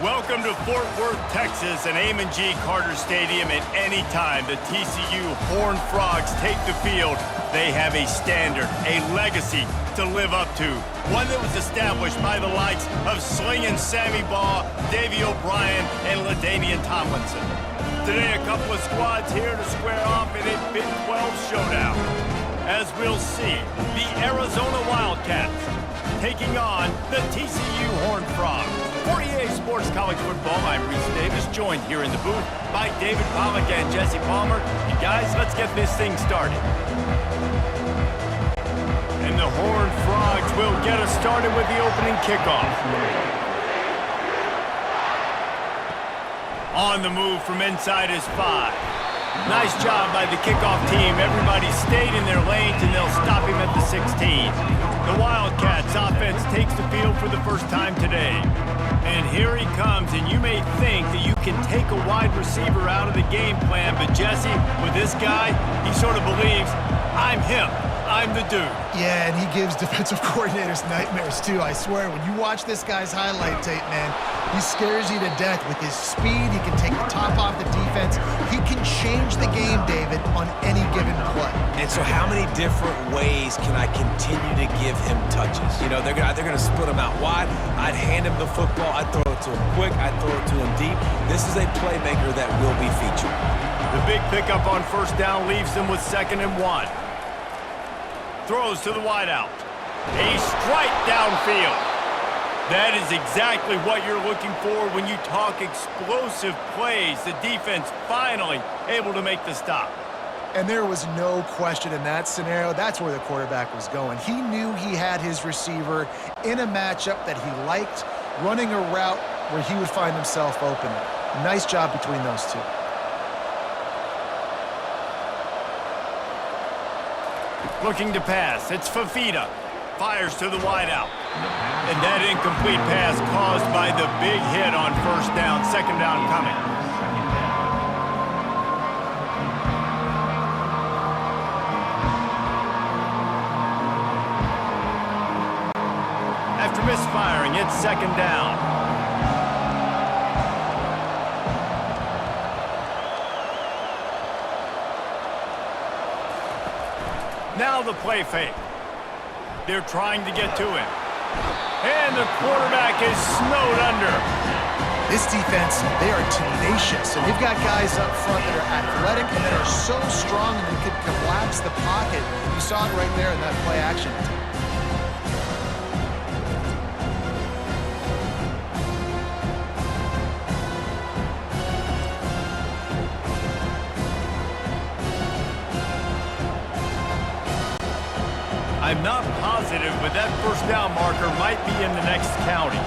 Welcome to Fort Worth, Texas, and Amon G Carter Stadium. At any time the TCU Horned Frogs take the field, they have a standard, a legacy to live up to. One that was established by the likes of Slingin' Sammy Baugh, Davey O'Brien, and LaDainian Tomlinson. Today, a couple of squads here to square off in a Big 12 showdown. As we'll see, the Arizona Wildcats taking on the TCU Horned Frogs. For EA Sports College Football, I'm Reese Davis, joined here in the booth by David Pollack and Jesse Palmer. And guys, let's get this thing started. And the Horned Frogs will get us started with the opening kickoff. On the move from inside is 5. Nice job by the kickoff team. Everybody stayed in their lanes, and they'll stop him at the 16. The Wildcats offense takes the field for the first time today. And here he comes, and you may think that you can take a wide receiver out of the game plan, but Jesse, with this guy, he sort of believes, I'm him. I'm the dude. Yeah, and he gives defensive coordinators nightmares, too. I swear, when you watch this guy's highlight tape, man, he scares you to death with his speed. He can take the top off the defense. He can change the game, David, on any given play. And so how many different ways can I continue to give him touches? You know, they're going to split him out wide. I'd hand him the football. I'd throw it to him quick. I'd throw it to him deep. This is a playmaker that will be featured. The big pickup on first down leaves them with 2nd and 1. Throws to the wideout. A strike downfield. That is exactly what you're looking for when you talk explosive plays. The defense finally able to make the stop. And there was no question in that scenario. That's where the quarterback was going. He knew he had his receiver in a matchup that he liked, running a route where he would find himself open. Nice job between those two. Looking to pass. It's Fafita. Fires to the wideout. And that incomplete pass caused by the big hit on first down. 2nd down coming. After misfiring, it's 2nd down. Now the play fake. They're trying to get to him. And the quarterback is snowed under. This defense, they are tenacious. And they've got guys up front that are athletic and that are so strong and they can collapse the pocket. You saw it right there in that play action. I'm not positive, but that first down marker might be in the next county.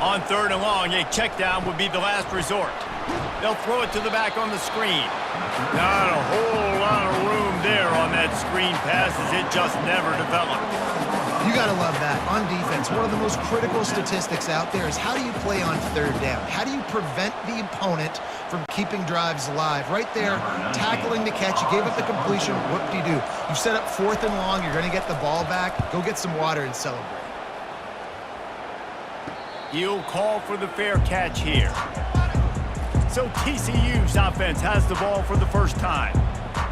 On 3rd and long, a check down would be the last resort. They'll throw it to the back on the screen. Not a whole lot of room there on that screen pass as it just never developed. You got to love that. On defense, one of the most critical statistics out there is how do you play on 3rd down? How do you prevent the opponent from keeping drives alive? Right there, tackling the catch. You gave up the completion. Whoop-de-doo. You set up 4th and long. You're going to get the ball back. Go get some water and celebrate. He'll call for the fair catch here. So TCU's offense has the ball for the first time.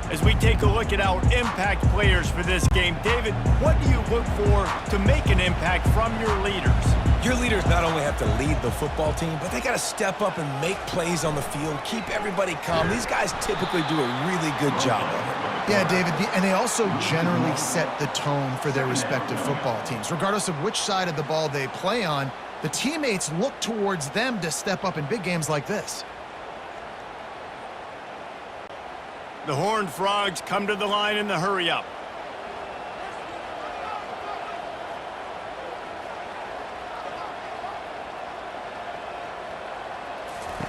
As we take a look at our impact players for this game, David, what do you look for to make an impact from your leaders? Your leaders not only have to lead the football team, but they got to step up and make plays on the field, keep everybody calm. These guys typically do a really good job of it. Yeah, David, and they also generally set the tone for their respective football teams. Regardless of which side of the ball they play on, the teammates look towards them to step up in big games like this. The Horned Frogs come to the line in the hurry-up.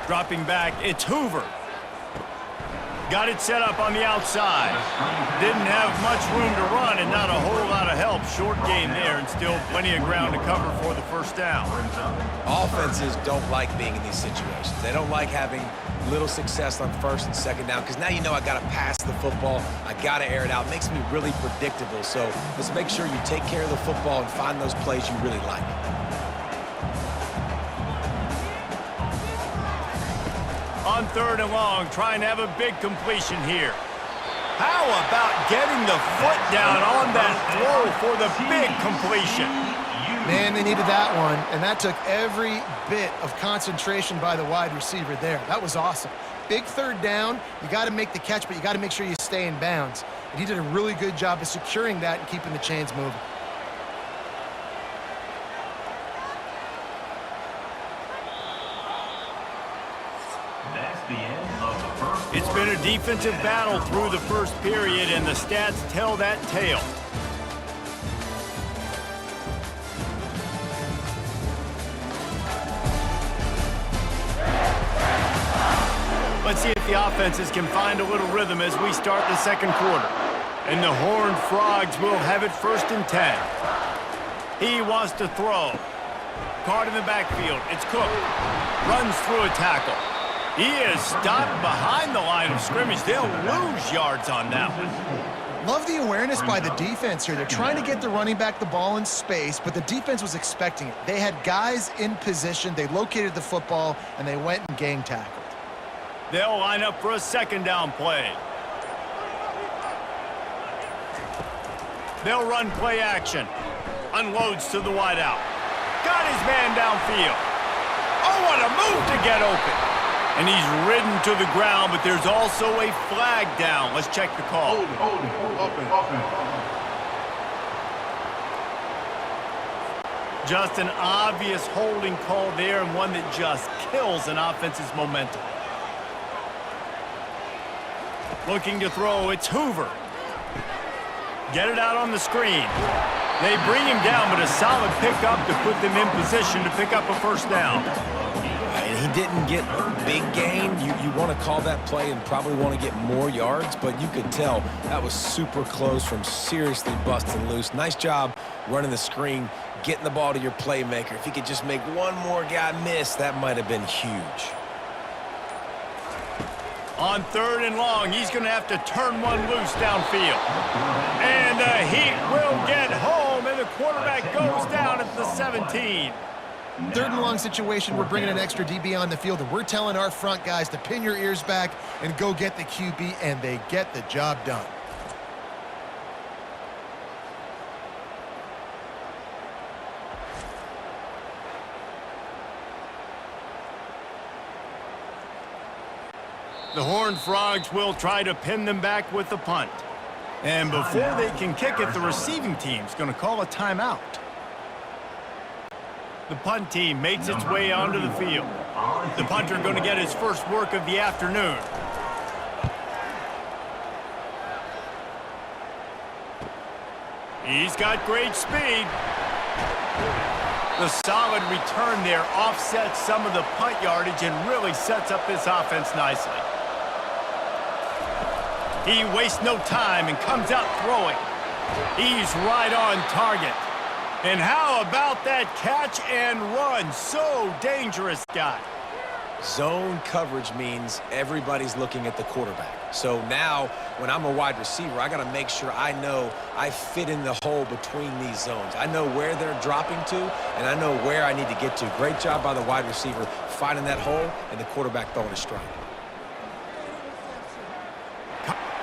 Dropping back, it's Hoover. Got it set up on the outside. Didn't have much room to run and not a whole lot of help help. Short gain there and still plenty of ground to cover for the first down. Offenses don't like being in these situations. They don't like having little success on first and second down because now you know I got to pass the football. I got to air it out. It makes me really predictable. So let's make sure you take care of the football and find those plays you really like. On 3rd and long, trying to have a big completion here. How about getting the foot down on that throw for the big completion? Man, they needed that one, and that took every bit of concentration by the wide receiver there. That was awesome. Big 3rd down, you got to make the catch, but you got to make sure you stay in bounds. And he did a really good job of securing that and keeping the chains moving. It's been a defensive battle through the first period, and the stats tell that tale. Let's see if the offenses can find a little rhythm as we start the second quarter. And the Horned Frogs will have it 1st and 10. He wants to throw. Caught in the backfield. It's Cook. Runs through a tackle. He is stopped behind the line of scrimmage. They'll lose yards on that one. Love the awareness by the defense here. They're trying to get the running back the ball in space, but the defense was expecting it. They had guys in position. They located the football, and they went and gang tackled. They'll line up for a 2nd down play. They'll run play action. Unloads to the wideout. Got his man downfield. Oh, what a move to get open. And he's ridden to the ground, but there's also a flag down. Let's check the call. Just an obvious holding call there, and one that just kills an offense's momentum. Looking to throw, it's Hoover. Get it out on the screen. They bring him down, but a solid pickup to put them in position to pick up a 1st down. And he didn't get a big gain. You want to call that play and probably want to get more yards, but you could tell that was super close from seriously busting loose. Nice job running the screen, getting the ball to your playmaker. If he could just make one more guy miss, that might have been huge. On 3rd and long, he's going to have to turn one loose downfield. And the Heat will get home, and the quarterback goes down at the 17. 3rd and long situation, we're bringing an extra DB on the field, and we're telling our front guys to pin your ears back and go get the QB, and they get the job done. The Horned Frogs will try to pin them back with the punt. And before they can kick it, the receiving team's going to call a timeout. The punt team makes its way onto the field. The punter going to get his first work of the afternoon. He's got great speed. The solid return there offsets some of the punt yardage and really sets up this offense nicely. He wastes no time and comes out throwing. He's right on target. And how about that catch and run? So dangerous, guy. Zone coverage means everybody's looking at the quarterback. So now, when I'm a wide receiver, I got to make sure I know I fit in the hole between these zones. I know where they're dropping to, and I know where I need to get to. Great job by the wide receiver finding that hole, and the quarterback throwing a strike.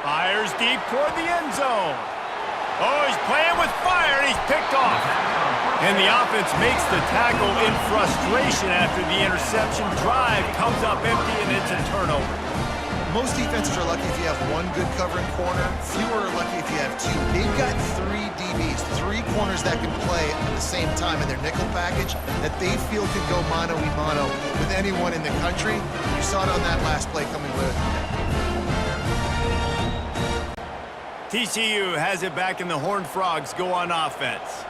Fires deep toward the end zone. Oh, he's playing with fire, and he's picked off. And the offense makes the tackle in frustration after the interception. Drive comes up empty, and it's a turnover. Most defenses are lucky if you have one good covering corner. Fewer are lucky if you have two. They've got 3 DBs, 3 corners that can play at the same time in their nickel package that they feel can go mano-a-mano with anyone in the country. You saw it on that last play coming with it. TCU has it back, and the Horned Frogs go on offense.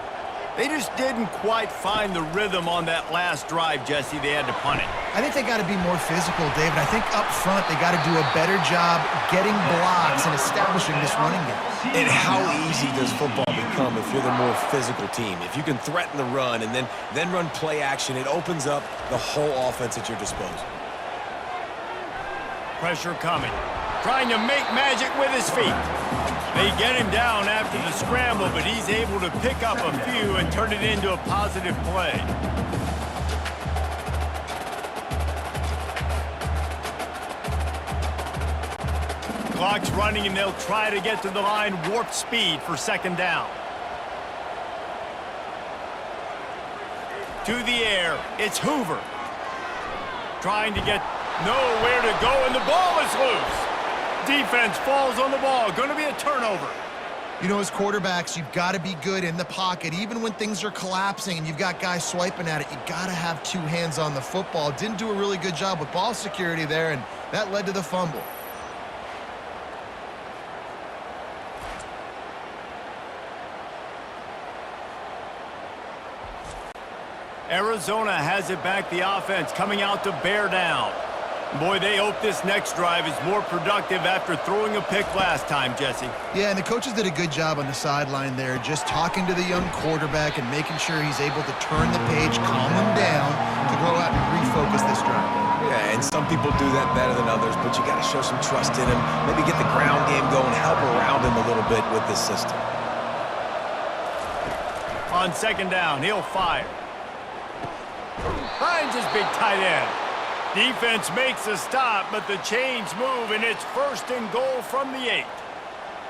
They just didn't quite find the rhythm on that last drive, Jesse. They had to punt it. I think they got to be more physical, David. I think up front they got to do a better job getting blocks and establishing this running game. And how easy does football become if you're the more physical team? If you can threaten the run and then run play action, it opens up the whole offense at your disposal. Pressure coming. Trying to make magic with his feet. They get him down after the scramble, but he's able to pick up a few and turn it into a positive play. Clock's running, and they'll try to get to the line warp speed for second down. To the air, it's Hoover. Trying to get nowhere to go, and the ball is loose. Defense falls on the ball. Going to be a turnover. You know, as quarterbacks, you've got to be good in the pocket. Even when things are collapsing and you've got guys swiping at it, you got to have two hands on the football. Didn't do a really good job with ball security there, and that led to the fumble. Arizona has it back, the offense coming out to bear down. Boy, they hope this next drive is more productive after throwing a pick last time, Jesse. Yeah, and the coaches did a good job on the sideline there, just talking to the young quarterback and making sure he's able to turn the page, calm him down to go out and refocus this drive. Yeah, and some people do that better than others, but you got to show some trust in him. Maybe get the ground game going, help around him a little bit with this system. On second down, he'll fire. Finds his big tight end. Defense makes a stop, but the chains move, and it's 1st and goal from the 8.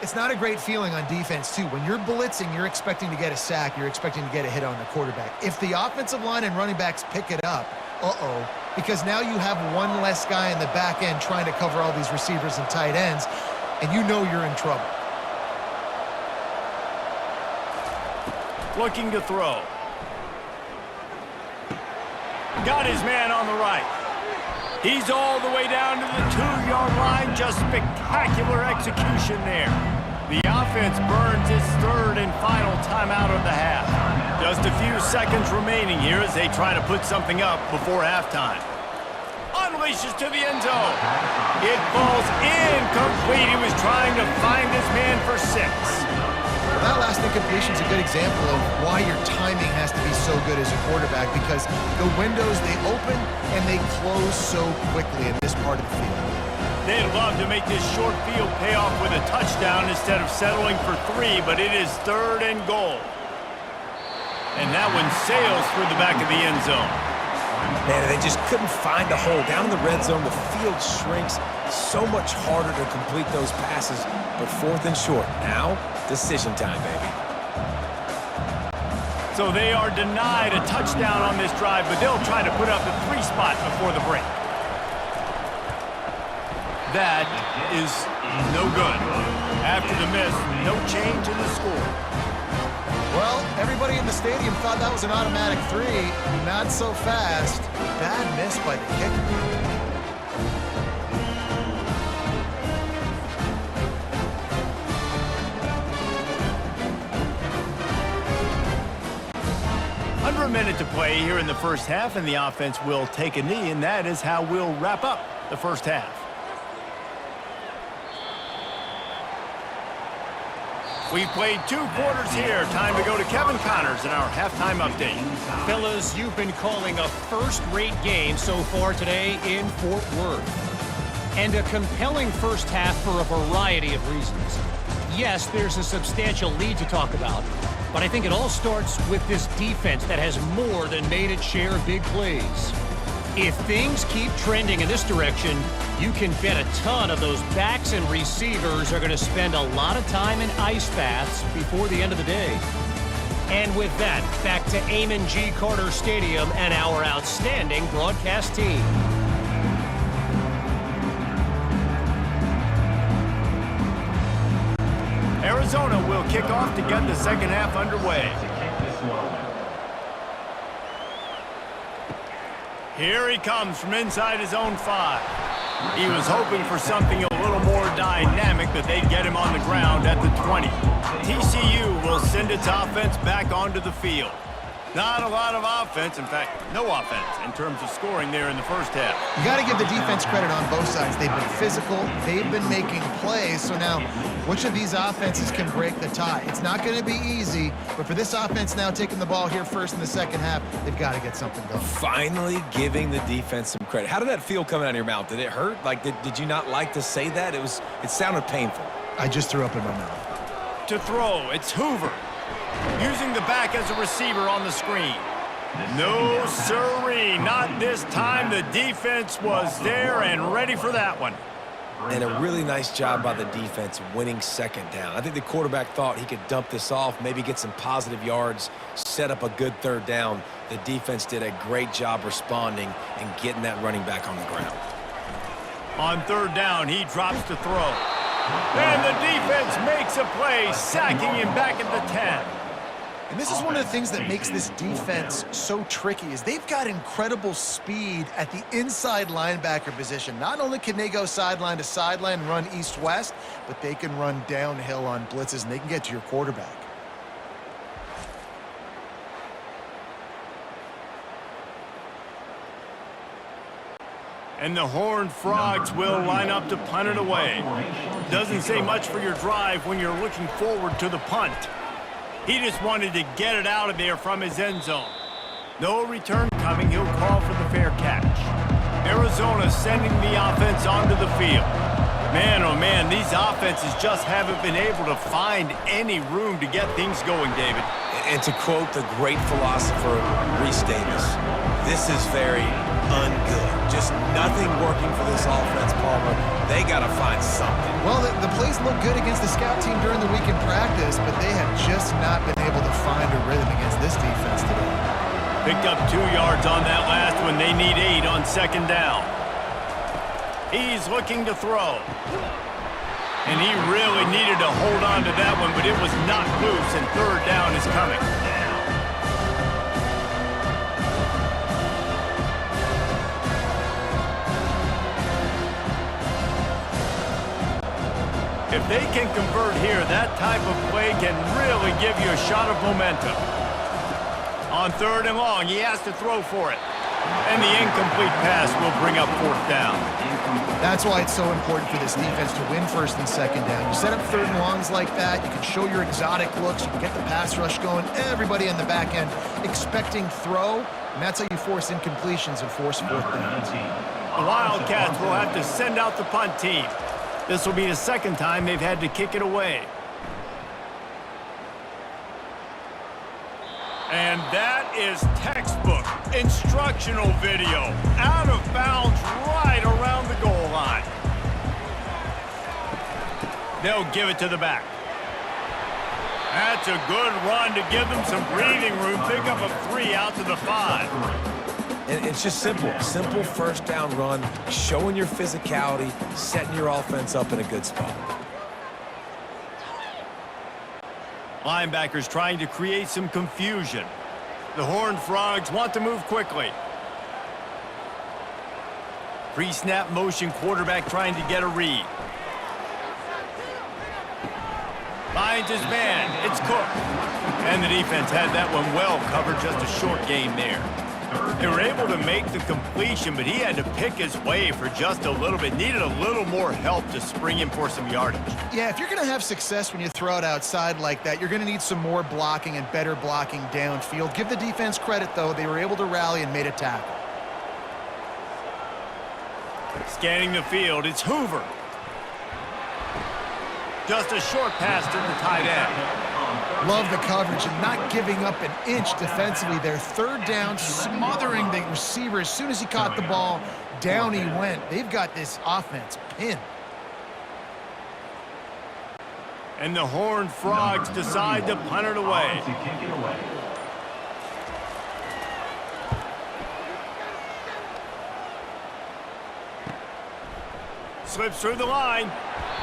It's not a great feeling on defense, too. When you're blitzing, you're expecting to get a sack. You're expecting to get a hit on the quarterback. If the offensive line and running backs pick it up, because now you have one less guy in the back end trying to cover all these receivers and tight ends, and you know you're in trouble. Looking to throw. Got his man on the right. He's all the way down to the 2-yard line. Just spectacular execution there. The offense burns its 3rd and final timeout of the half. Just a few seconds remaining here as they try to put something up before halftime. Unleashes to the end zone. It falls incomplete. He was trying to find his man for 6. That last incompletion is a good example of why your timing has to be so good as a quarterback, because the windows, they open and they close so quickly in this part of the field. They'd love to make this short field pay off with a touchdown instead of settling for 3, but it is 3rd and goal. And that one sails through the back of the end zone. Man, they just couldn't find a hole. Down in the red zone, the field shrinks. So much harder to complete those passes, but 4th and short. Now, decision time, baby. So they are denied a touchdown on this drive, but they'll try to put up the 3 spot before the break. That is no good. After the miss, no change in the score. Well, everybody in the stadium thought that was an automatic 3. Not so fast. Bad miss by the kicker. 1 minute to play here in the first half, and the offense will take a knee, and that is how we'll wrap up the first half. We've played 2 quarters here. Time to go to Kevin Connors in our halftime update. Fellas, you've been calling a first-rate game so far today in Fort Worth. And a compelling first half for a variety of reasons. Yes, there's a substantial lead to talk about, but I think it all starts with this defense that has more than made its share of big plays. If things keep trending in this direction, you can bet a ton of those backs and receivers are going to spend a lot of time in ice baths before the end of the day. And with that, back to Amon G. Carter Stadium and our outstanding broadcast team. Arizona will kick off to get the second half underway. Here he comes from inside his own 5. He was hoping for something a little more dynamic, but they'd get him on the ground at the 20. TCU will send its offense back onto the field. Not a lot of offense, in fact, no offense in terms of scoring there in the first half. You got to give the defense credit on both sides. They've been physical. They've been making plays. So now, which of these offenses can break the tie? It's not going to be easy, but for this offense now taking the ball here first in the second half, they've got to get something going. Finally giving the defense some credit. How did that feel coming out of your mouth? Did it hurt? Like, did you not like to say that? It sounded painful. I just threw up in my mouth. To throw, it's Hoover. Using the back as a receiver on the screen. No siree, not this time. The defense was there and ready for that one. And a really nice job by the defense winning second down. I think the quarterback thought he could dump this off, maybe get some positive yards, set up a good third down. The defense did a great job responding and getting that running back on the ground. On third down, he drops to throw. And the defense makes a play, sacking him back at the 10. And this is one of the things that makes this defense so tricky is they've got incredible speed at the inside linebacker position. Not only can they go sideline to sideline, run east-west, but they can run downhill on blitzes, and they can get to your quarterback. And the Horned Frogs will line up to punt it away. Doesn't say much for your drive when you're looking forward to the punt. He just wanted to get it out of there from his end zone. No return coming. He'll call for the fair catch. Arizona sending the offense onto the field. Man, oh man, these offenses just haven't been able to find any room to get things going, David. And to quote the great philosopher Reese Davis, this is very ungood. Just nothing working for this offense, Palmer. They got to find something. Well, the plays look good against the scout team during the week in practice, but they have just not been able to find a rhythm against this defense today. Picked up 2 yards on that last one. They need 8 on second down. He's looking to throw. And he really needed to hold on to that one, but it was knocked loose, and third down is coming. If they can convert here, that type of play can really give you a shot of momentum. On third and long, he has to throw for it. And the incomplete pass will bring up fourth down. That's why it's so important for this defense to win first and second down. You set up third and longs like that, you can show your exotic looks, you can get the pass rush going, everybody in the back end expecting throw, and that's how you force incompletions and force fourth downs. The Wildcats will have to send out the punt team. This will be the second time they've had to kick it away. And that is textbook instructional video. Out of bounds right around the goal line. They'll give it to the back. That's a good run to give them some breathing room. Pick up a 3 out to the 5. And it's just simple. Simple first down run, showing your physicality, setting your offense up in a good spot. Linebackers trying to create some confusion. The Horned Frogs want to move quickly. Pre-snap motion, quarterback trying to get a read. Finds his man. It's Cook. And the defense had that one well covered. Just a short game there. They were able to make the completion, but he had to pick his way for just a little bit. Needed a little more help to spring him for some yardage. Yeah, if you're going to have success when you throw it outside like that, you're going to need some more blocking and better blocking downfield. Give the defense credit, though. They were able to rally and made a tackle. Scanning the field, it's Hoover. Just a short pass to the tight end. Love the coverage and not giving up an inch defensively. Their third down, smothering the receiver. As soon as he caught the ball, down he went. They've got this offense pinned. And the Horned Frogs decide to punt it away. Slips through the line,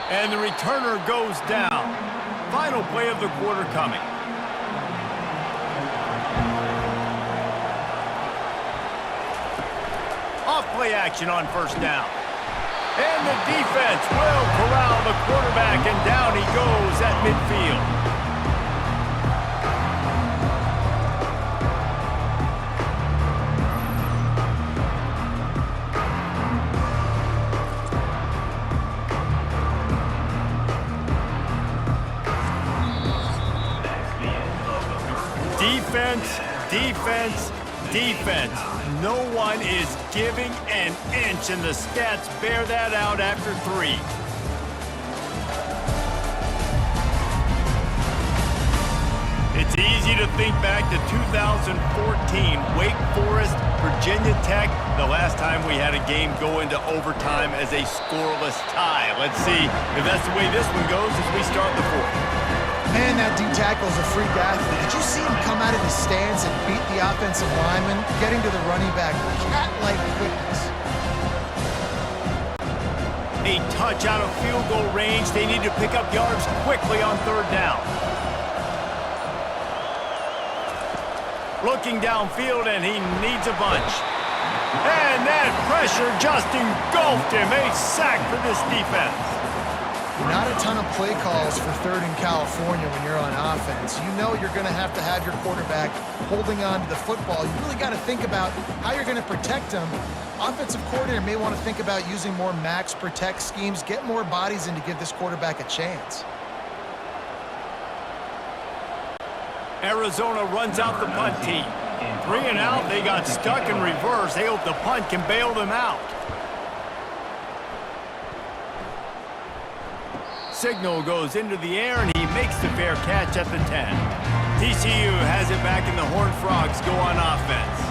and the returner goes down. Final play of the quarter coming. Off play action on first down. And the defense will corral the quarterback, and down he goes at midfield. Defense, defense, defense. No one is giving an inch, and the stats bear that out after 3. It's easy to think back to 2014, Wake Forest, Virginia Tech, the last time we had a game go into overtime as a scoreless tie. Let's see if that's the way this one goes as we start the 4th. Man, that D-tackle's a freak athlete. Did you see him come out of the stance and beat the offensive lineman, getting to the running back? Cat-like quickness. A touch out of field goal range. They need to pick up yards quickly on 3rd down. Looking downfield, and he needs a bunch. And that pressure just engulfed him. A sack for this defense. Not a ton of play calls for 3rd in California when you're on offense. You know you're going to have your quarterback holding on to the football. You really got to think about how you're going to protect him. Offensive coordinator may want to think about using more max protect schemes, get more bodies in to give this quarterback a chance. Arizona runs out the punt team. 3 and out, they got stuck in reverse. They hope the punt can bail them out. Signal goes into the air, and he makes the fair catch at the 10. TCU has it back, and the Horned Frogs go on offense.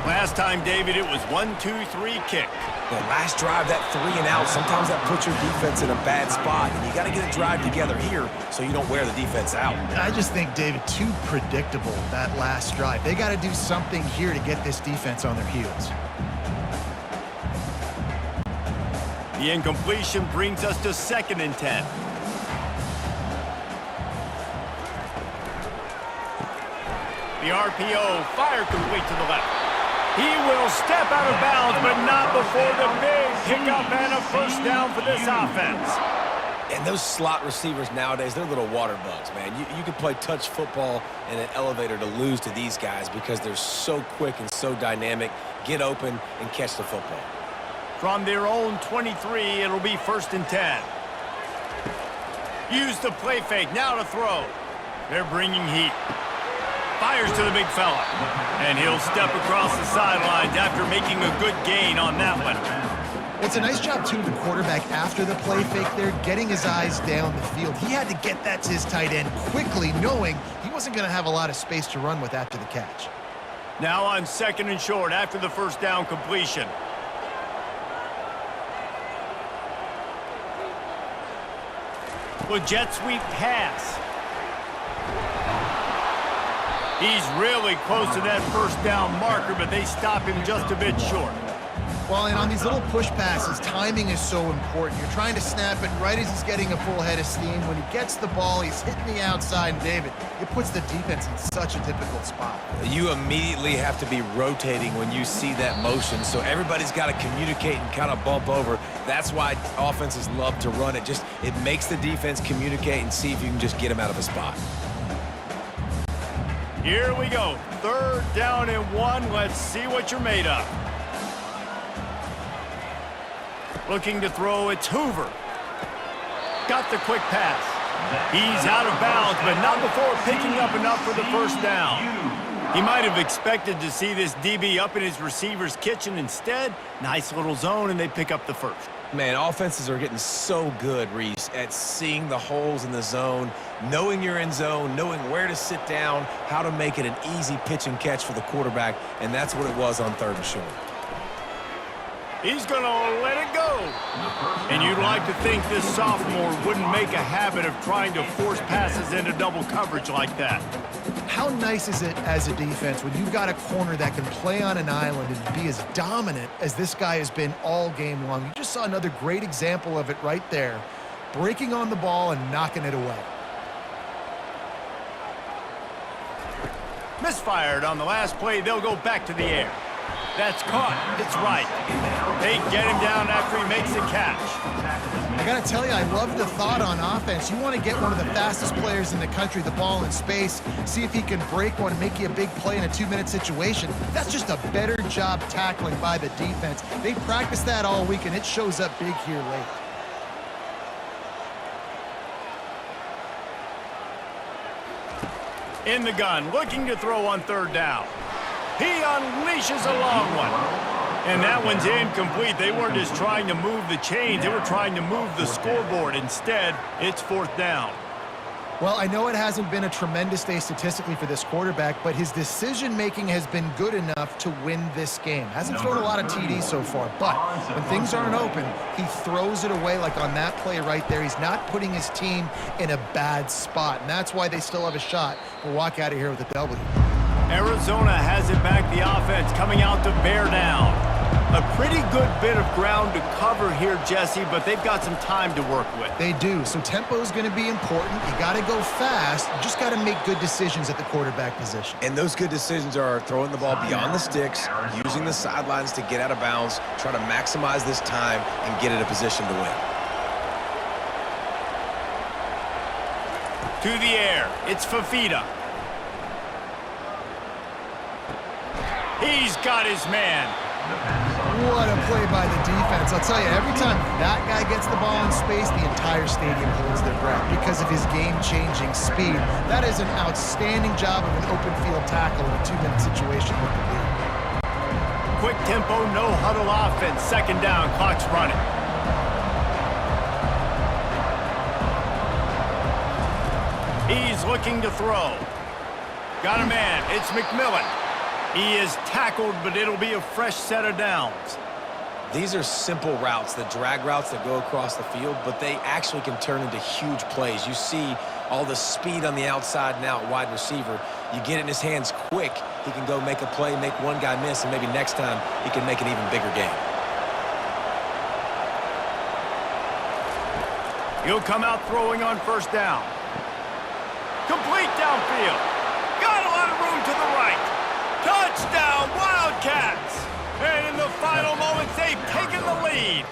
Last time, David, it was 1-2-3 kick. The last drive, that 3 and out, sometimes that puts your defense in a bad spot, and you got to get a drive together here so you don't wear the defense out. I just think, David, too predictable, that last drive. They got to do something here to get this defense on their heels. The incompletion brings us to 2nd and 10. The RPO, fire complete to the left. He will step out of bounds, but not before the big pickup and a 1st down for this offense. And those slot receivers nowadays, they're little water bugs, man. You can play touch football in an elevator to lose to these guys because they're so quick and so dynamic. Get open and catch the football. From their own 23, it'll be 1st and 10. Use the play fake, now to throw. They're bringing heat. Fires to the big fella. And he'll step across the sidelines after making a good gain on that one. It's a nice job, too, of the quarterback after the play fake there, getting his eyes down the field. He had to get that to his tight end quickly, knowing he wasn't going to have a lot of space to run with after the catch. Now on 2nd and short after the 1st down completion. Well, jet sweep pass. He's really close to that 1st down marker, but they stop him just a bit short. Well, and on these little push passes, timing is so important. You're trying to snap it right as he's getting a full head of steam. When he gets the ball, he's hitting the outside, and David, it puts the defense in such a difficult spot. You immediately have to be rotating when you see that motion, so everybody's got to communicate and kind of bump over. That's why offenses love to run it. It makes the defense communicate and see if you can just get him out of a spot. Here we go. 3rd down and 1. Let's see what you're made of. Looking to throw, it's Hoover. Got the quick pass. He's out of bounds, but not before picking up enough for the 1st down. He might have expected to see this DB up in his receiver's kitchen. Instead, nice little zone, and they pick up the 1st. Man, offenses are getting so good, Reese, at seeing the holes in the zone, knowing you're in zone, knowing where to sit down, how to make it an easy pitch and catch for the quarterback, and that's what it was on 3rd and short. He's going to let it go. And you'd like to think this sophomore wouldn't make a habit of trying to force passes into double coverage like that. How nice is it as a defense when you've got a corner that can play on an island and be as dominant as this guy has been all game long? You just saw another great example of it right there, breaking on the ball and knocking it away. Misfired on the last play. They'll go back to the air. That's caught. It's right. They get him down after he makes the catch. I got to tell you, I love the thought on offense. You want to get one of the fastest players in the country the ball in space, see if he can break one and make you a big play in a 2-minute situation. That's just a better job tackling by the defense. They practice that all week, and it shows up big here late. In the gun, looking to throw on third down. He unleashes a long one. And that one's incomplete. They weren't just trying to move the chains. They were trying to move the scoreboard. Instead, it's fourth down. Well, I know it hasn't been a tremendous day statistically for this quarterback, but his decision-making has been good enough to win this game. Hasn't thrown a lot of TDs so far, but when things aren't open, he throws it away like on that play right there. He's not putting his team in a bad spot, and that's why they still have a shot to walk out of here with a W. Arizona has it back, the offense coming out to bear down. A pretty good bit of ground to cover here, Jesse, but they've got some time to work with. They do, so tempo is going to be important. You got to go fast. You just got to make good decisions at the quarterback position. And those good decisions are throwing the ball beyond the sticks, using the sidelines to get out of bounds, try to maximize this time and get in a position to win. To the air, it's Fafita. He's got his man. What a play by the defense. I'll tell you, every time that guy gets the ball in space, the entire stadium holds their breath because of his game-changing speed. That is an outstanding job of an open field tackle in a 2-minute situation with the lead. Quick tempo, no huddle offense. Second down, clock's running. He's looking to throw. Got a man, it's McMillan. He is tackled, but it'll be a fresh set of downs. These are simple routes, the drag routes that go across the field, but they actually can turn into huge plays. You see all the speed on the outside now at wide receiver. You get it in his hands quick, he can go make a play, make one guy miss, and maybe next time he can make an even bigger game. He'll come out throwing on first down. Complete downfield. Got a lot of room to the right. Touchdown, Wildcats! And in the final moments, they've taken the lead.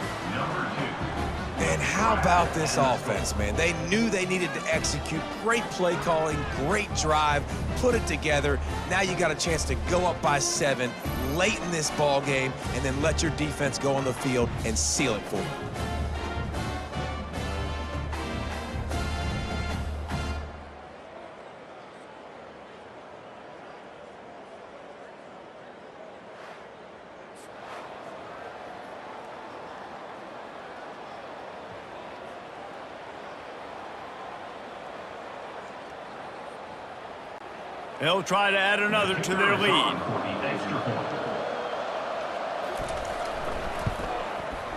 And how about this offense, man? They knew they needed to execute. Great play calling, great drive, put it together. Now you got a chance to go up by 7 late in this ball game and then let your defense go on the field and seal it for you. They'll try to add another to their lead.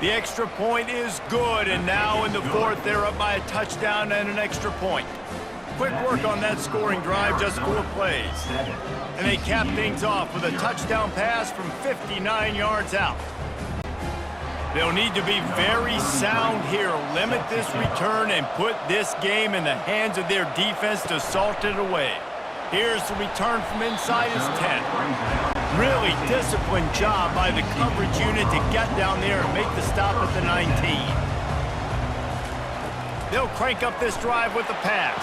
The extra point is good, and now in the fourth, they're up by a touchdown and an extra point. Quick work on that scoring drive, just 4 plays. And they cap things off with a touchdown pass from 59 yards out. They'll need to be very sound here, limit this return, and put this game in the hands of their defense to salt it away. Here's the return from inside his 10. Really disciplined job by the coverage unit to get down there and make the stop at the 19. They'll crank up this drive with the pass.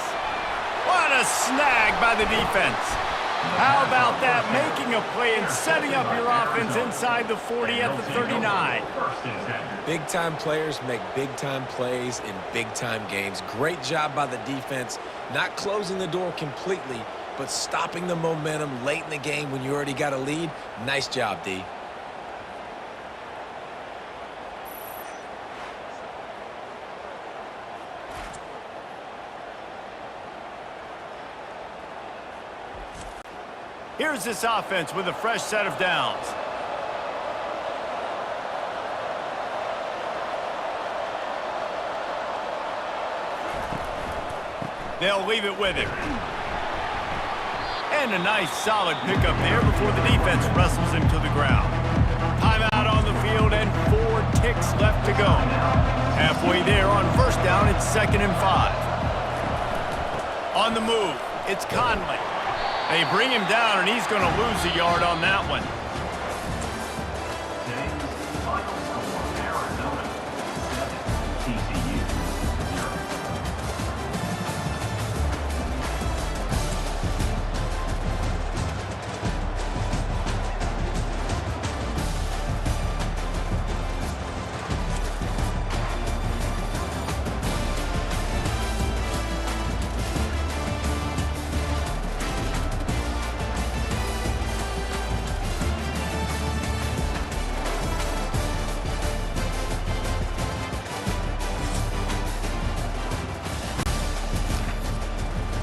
What a snag by the defense. How about that, making a play and setting up your offense inside the 40 at the 39. Big-time players make big-time plays in big-time games. Great job by the defense, not closing the door completely, but stopping the momentum late in the game when you already got a lead. Nice job, D. Here's this offense with a fresh set of downs. They'll leave it with him. And a nice solid pickup there before the defense wrestles him to the ground. Timeout on the field and 4 ticks left to go. Halfway there on first down, it's 2nd and 5. On the move, it's Conley. They bring him down, and he's going to lose a yard on that one.